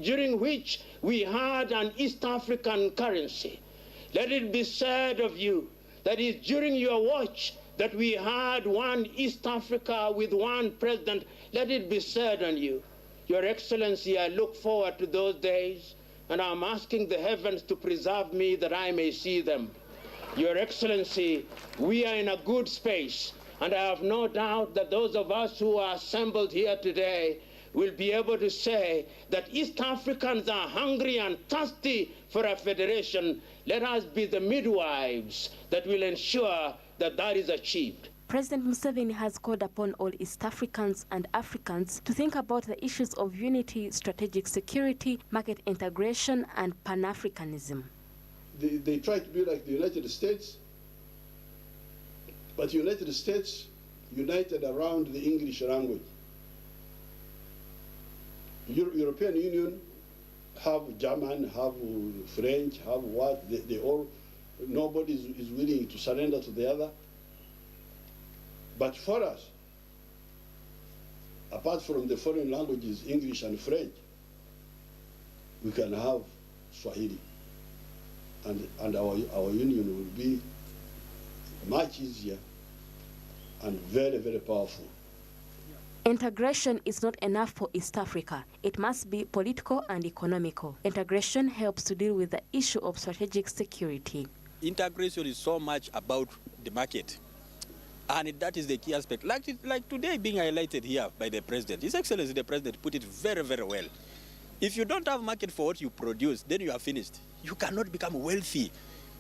during which we had an East African currency. Let it be said of you that it's during your watch that we had one East Africa with one president. Let it be said on you. Your Excellency, I look forward to those days, and I'm asking the heavens to preserve me that I may see them. Your Excellency, we are in a good space, and I have no doubt that those of us who are assembled here today will be able to say that East Africans are hungry and thirsty for a federation. Let us be the midwives that will ensure that that is achieved. President Museveni has called upon all East Africans and Africans to think about the issues of unity, strategic security, market integration, and Pan-Africanism. They try to be like the United States, but the United States united around the English language. European Union have German, have French, have what, they all, nobody is willing to surrender to the other. But for us, apart from the foreign languages, English and French, we can have Swahili. And our union will be much easier and very, very powerful. Integration is not enough for East Africa. It must be political and economical. Integration helps to deal with the issue of strategic security. Integration is so much about the market. And that is the key aspect. Like today being highlighted here by the President. His Excellency the President put it very, very well. If you don't have market for what you produce, then you are finished. You cannot become wealthy.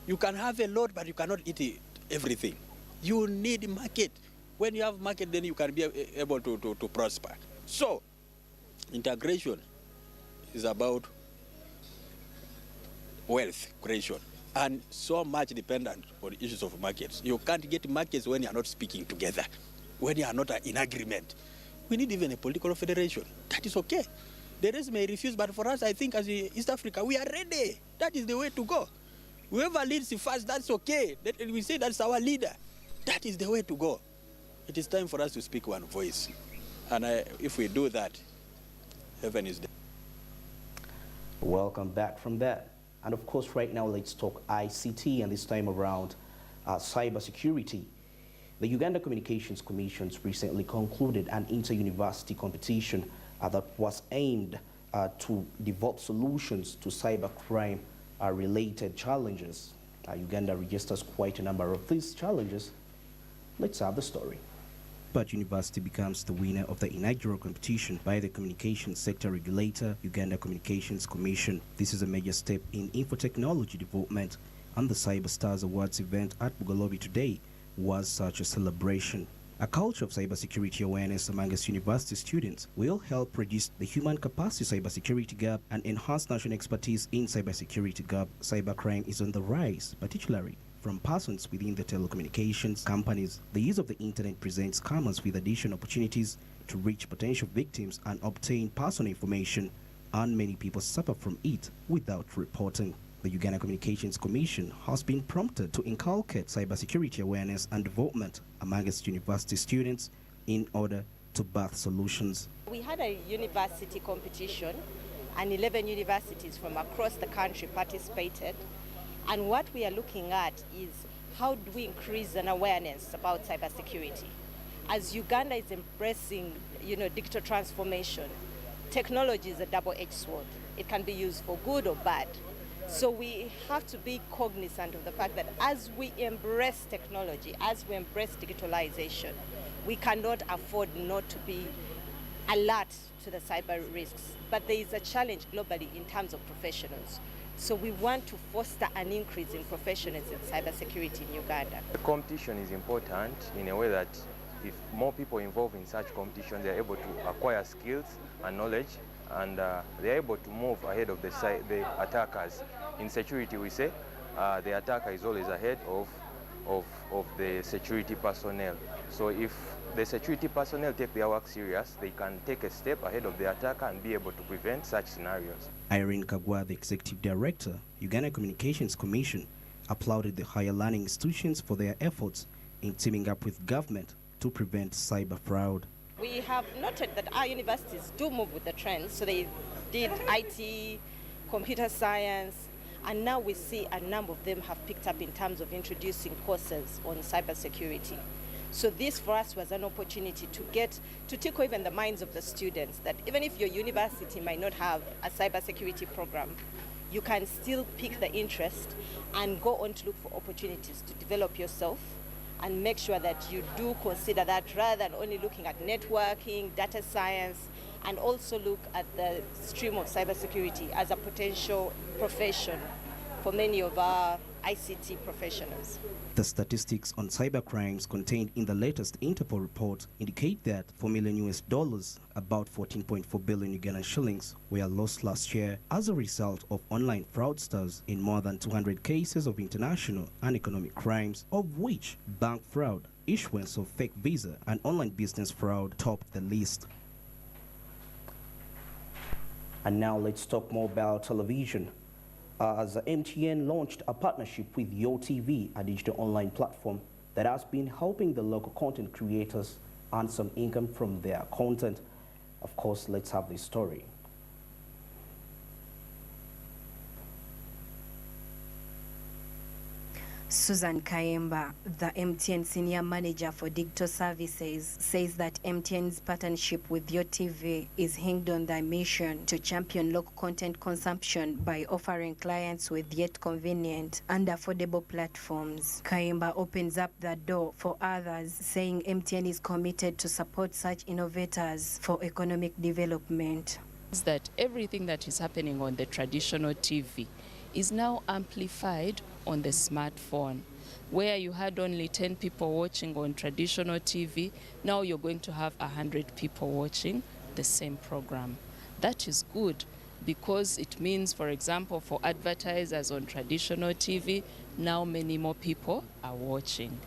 You can have a lot, but you cannot eat everything. You need market. When you have market, then you can be able to prosper. So, integration is about wealth creation, and so much dependent on issues of markets. You can't get markets when you are not speaking together, when you are not in agreement. We need even a political federation. That is okay. The rest may refuse, but for us, I think as East Africa, we are ready. That is the way to go. Whoever leads first, that's okay. We say that's our leader. That is the way to go. It is time for us to speak one voice. And if we do that, heaven is there. Welcome back from that. And of course, right now, let's talk ICT, and this time around cybersecurity. The Uganda Communications Commission recently concluded an inter-university competition that was aimed to develop solutions to cybercrime related challenges. Uganda registers quite a number of these challenges. Let's have the story. But University becomes the winner of the inaugural competition by the communications sector regulator, Uganda Communications Commission. This is a major step in infotechnology development, and the Cyberstars Awards event at Bugalobi today was such a celebration. A culture of cybersecurity awareness amongst university students will help reduce the human capacity cybersecurity gap and enhance national expertise in cybersecurity gap. Cybercrime is on the rise, particularly from persons within the telecommunications companies. The use of the internet presents scammers with additional opportunities to reach potential victims and obtain personal information, and many people suffer from it without reporting. The Uganda Communications Commission has been prompted to inculcate cybersecurity awareness and development amongst university students in order to birth solutions. We had a university competition, and 11 universities from across the country participated. And what we are looking at is how do we increase an awareness about cybersecurity? As Uganda is embracing, digital transformation, technology is a double-edged sword. It can be used for good or bad. So we have to be cognizant of the fact that as we embrace technology, as we embrace digitalization, we cannot afford not to be alert to the cyber risks. But there is a challenge globally in terms of professionals. So we want to foster an increase in professionals in cybersecurity in Uganda. The competition is important in a way that if more people involved in such competition, they're able to acquire skills and knowledge, and they're able to move ahead of the attackers. In security, we say the attacker is always ahead of the security personnel. So if the security personnel take their work serious, they can take a step ahead of the attacker and be able to prevent such scenarios. Irene Kagwa, the Executive Director, Uganda Communications Commission, applauded the higher learning institutions for their efforts in teaming up with government to prevent cyber fraud. We have noted that our universities do move with the trends, so they did IT, computer science, and now we see a number of them have picked up in terms of introducing courses on cybersecurity. So this for us was an opportunity to tickle even the minds of the students, that even if your university might not have a cybersecurity program, you can still pick the interest and go on to look for opportunities to develop yourself and make sure that you do consider that rather than only looking at networking, data science, and also look at the stream of cybersecurity as a potential profession for many of our ICT professionals. The statistics on cybercrimes contained in the latest Interpol report indicate that $4 million, about 14.4 billion Ugandan shillings, were lost last year as a result of online fraudsters in more than 200 cases of international and economic crimes, of which bank fraud, issuance of fake visa, and online business fraud topped the list. And now let's talk more about television. As MTN launched a partnership with YoTV, a digital online platform that has been helping the local content creators earn some income from their content. Of course, let's have this story. Susan Kayemba, the MTN Senior Manager for Digital Services, says that MTN's partnership with YoTV is hinged on their mission to champion local content consumption by offering clients with yet convenient and affordable platforms. Kayemba opens up the door for others, saying MTN is committed to support such innovators for economic development. That everything that is happening on the traditional TV is now amplified on the smartphone. Where you had only 10 people watching on traditional TV, now you're going to have 100 people watching the same program. That is good because it means, for example, for advertisers on traditional TV, now many more people are watching.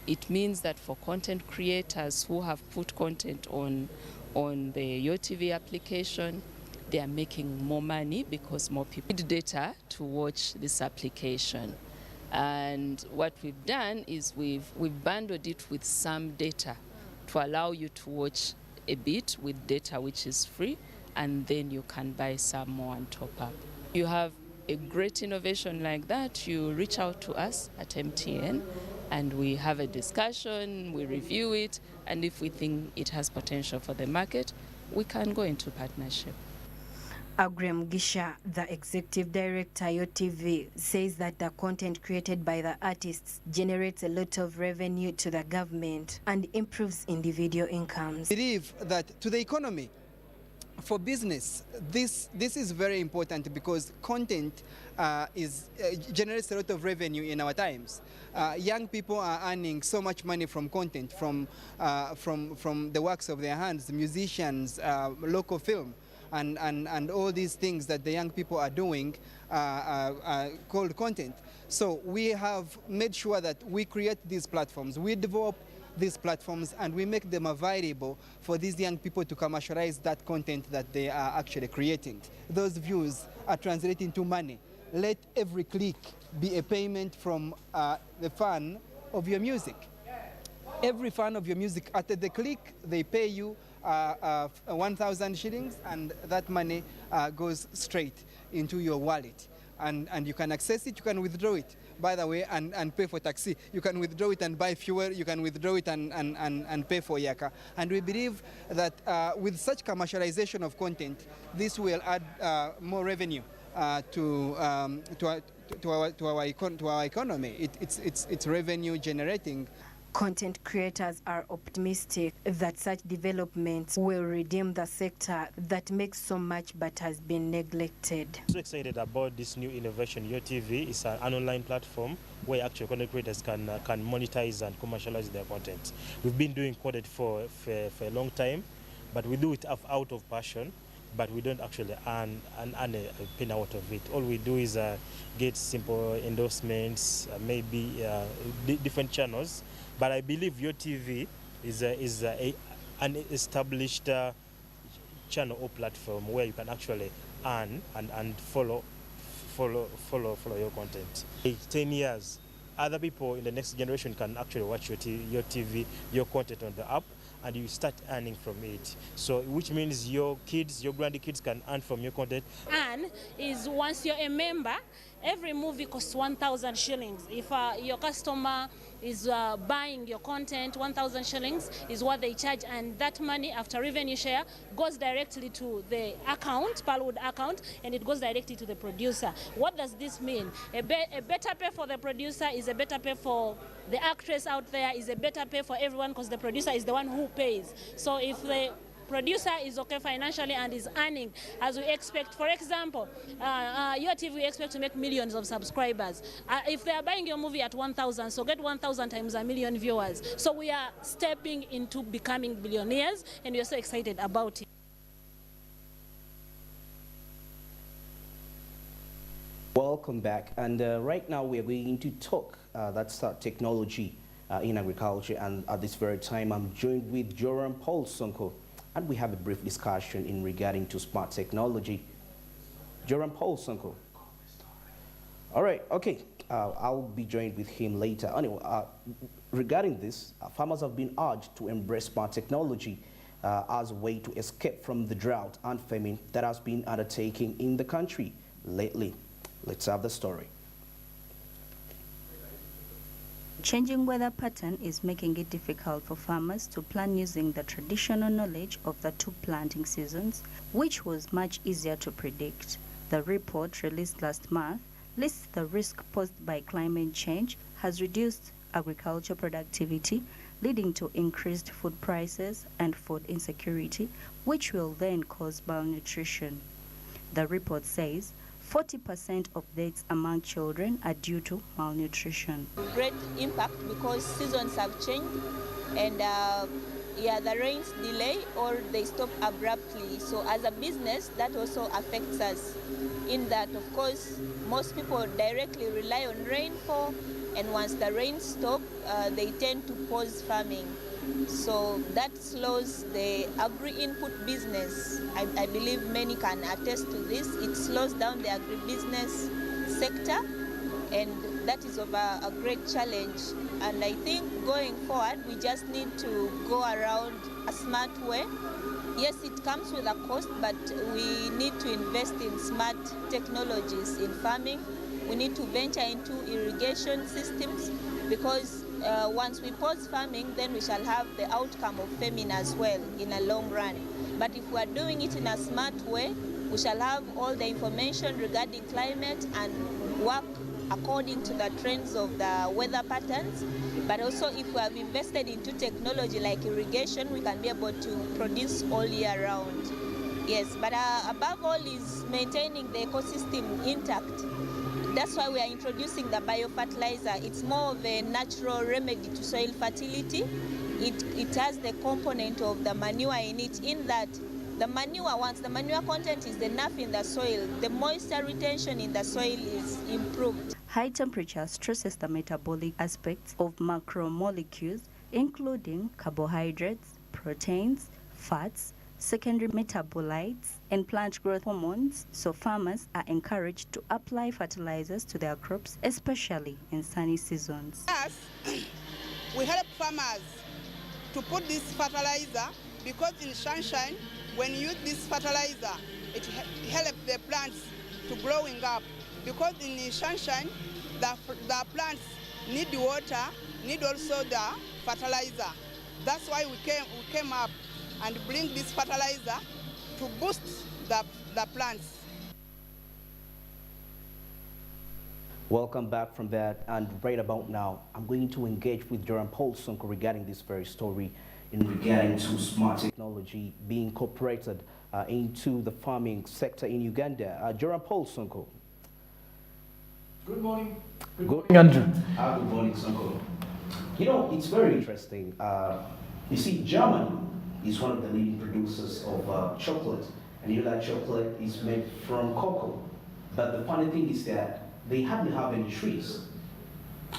It means that for content creators who have put content on the YoTV application, they are making more money because more people need data to watch this application. And what we've done is we've bundled it with some data to allow you to watch a bit with data which is free, and then you can buy some more on top up. You have a great innovation like that, you reach out to us at MTN and we have a discussion, we review it, and if we think it has potential for the market, we can go into partnership. Agrem Gisha, the executive director YoTV, says that the content created by the artists generates a lot of revenue to the government and improves individual incomes. I believe that to the economy, for business, this is very important because content generates a lot of revenue in our times. Young people are earning so much money from content, from the works of their hands, musicians, local film. And all these things that the young people are doing are called content. So we have made sure that we create these platforms, we develop these platforms, and we make them available for these young people to commercialize that content that they are actually creating. Those views are translated into money. Let every click be a payment from the fan of your music. Every fan of your music, at the click, they pay you 1,000 shillings, and that money goes straight into your wallet. And you can access it, you can withdraw it, by the way, and pay for taxi. You can withdraw it and buy fuel, you can withdraw it and pay for yaka. And we believe that with such commercialization of content, this will add more revenue to our economy. It's revenue generating. Content creators are optimistic that such developments will redeem the sector that makes so much but has been neglected. I'm so excited about this new innovation. YoTV is an online platform where actual content creators can monetize and commercialize their content. We've been doing content for a long time, but we do it out of passion, but we don't actually earn a penny out of it. All we do is get simple endorsements, maybe different channels. But I believe YoTV is an established channel or platform where you can actually earn and follow your content. 10 years, other people in the next generation can actually watch your TV, your content on the app, and you start earning from it. So which means your kids, your grandkids can earn from your content. And is once you're a member, every movie costs 1,000 shillings. If your customer is buying your content, 1,000 shillings is what they charge, and that money after revenue share goes directly to the account, Palwood account, and it goes directly to the producer. What does this mean? A better pay for the producer is a better pay for the actress out there, is a better pay for everyone, because the producer is the one who pays. So if the producer is okay financially and is earning as we expect. For example, your TV, we expect to make millions of subscribers. If they are buying your movie at 1,000, so get 1,000 times a million viewers. So we are stepping into becoming billionaires, and we are so excited about it. Welcome back. And right now we are going to talk, that's technology in agriculture. And at this very time, I'm joined with Joram Paul Sonko. And we have a brief discussion in regarding to smart technology. Joram Paul Sonko. All right, okay. I'll be joined with him later. Anyway, regarding this, farmers have been urged to embrace smart technology as a way to escape from the drought and famine that has been undertaken in the country lately. Let's have the story. Changing weather pattern is making it difficult for farmers to plan using the traditional knowledge of the two planting seasons, which was much easier to predict. The report released last month lists the risk posed by climate change has reduced agriculture productivity, leading to increased food prices and food insecurity, which will then cause malnutrition. The report says 40% of deaths among children are due to malnutrition. Great impact because seasons have changed, and the rains delay or they stop abruptly. So as a business, that also affects us in that, of course, most people directly rely on rainfall, and once the rains stop, they tend to pause farming. So that slows the agri-input business. I believe many can attest to this. It slows down the agribusiness sector, and that is of a great challenge. And I think going forward, we just need to go around a smart way. Yes, it comes with a cost, but we need to invest in smart technologies in farming. We need to venture into irrigation systems, because once we pause farming, then we shall have the outcome of famine as well in a long run. But if we are doing it in a smart way, we shall have all the information regarding climate and work according to the trends of the weather patterns. But also, if we have invested into technology like irrigation, we can be able to produce all year round. Yes, but above all is maintaining the ecosystem intact. That's why we are introducing the biofertilizer. It's more of a natural remedy to soil fertility. It has the component of the manure in it, in that the manure, once the manure content is enough in the soil, the moisture retention in the soil is improved. High temperature stresses the metabolic aspects of macromolecules, including carbohydrates, proteins, fats, secondary metabolites, and plant growth hormones, so farmers are encouraged to apply fertilizers to their crops, especially in sunny seasons. Yes, we help farmers to put this fertilizer, because in sunshine, when you use this fertilizer, it helps the plants to growing up. Because in the sunshine, the plants need the water, need also the fertilizer. That's why we came up and bring this fertilizer to boost the plants. Welcome back from that, and right about now, I'm going to engage with Joram Paul Sonko regarding this very story in regarding to smart technology being incorporated into the farming sector in Uganda. Joram Paul Sonko. Good morning. Good morning, Andrew. Good morning, Sonko. You know, it's very interesting. You see, Germany is one of the leading producers of chocolate, and you know that chocolate is made from cocoa. But the funny thing is that they hardly have any trees.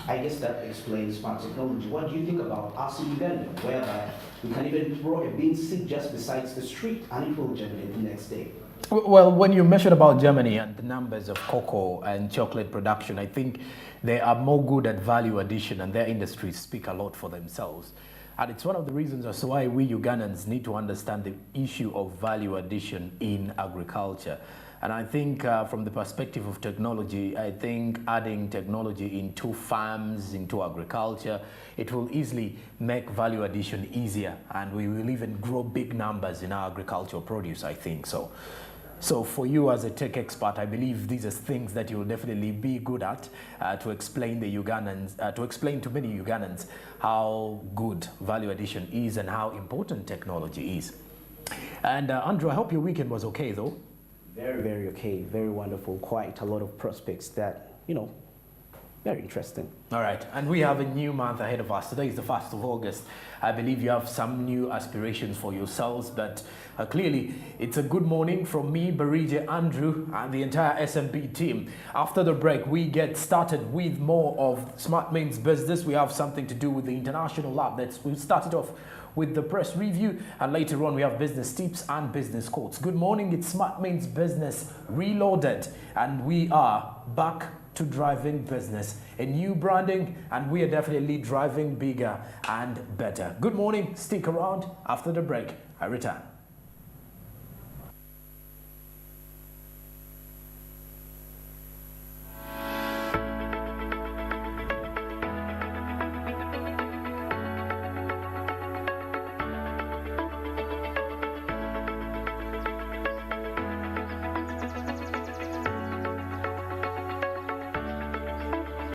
I guess that explains smart technology. What do you think about us in Uganda, whereby we can even throw a bean seed just besides the street and it will germinate the next day? Well, when you mention about Germany and the numbers of cocoa and chocolate production, I think they are more good at value addition, and their industries speak a lot for themselves. And it's one of the reasons as to why we Ugandans need to understand the issue of value addition in agriculture. And I think from the perspective of technology, I think adding technology into farms, into agriculture, it will easily make value addition easier, and we will even grow big numbers in our agricultural produce, I think so. So for you as a tech expert, I believe these are things that you'll definitely be good at to explain the Ugandans, to explain to many Ugandans how good value addition is and how important technology is. And Andrew, I hope your weekend was okay though. Very, very okay. Very wonderful. Quite a lot of prospects that, you know, very interesting. All right. And we have a new month ahead of us. Today is the 1st of August. I believe you have some new aspirations for yourselves, but clearly it's a good morning from me, Barije, Andrew, and the entire SMP team. After the break, we get started with more of Smart Means Business. We have something to do with the International Lab. We'll start it off with the press review, and later on we have business tips and business quotes. Good morning, it's Smart Means Business Reloaded, and we are back to driving business, a new branding, and we are definitely driving bigger and better. Good morning, stick around. After the break, I return.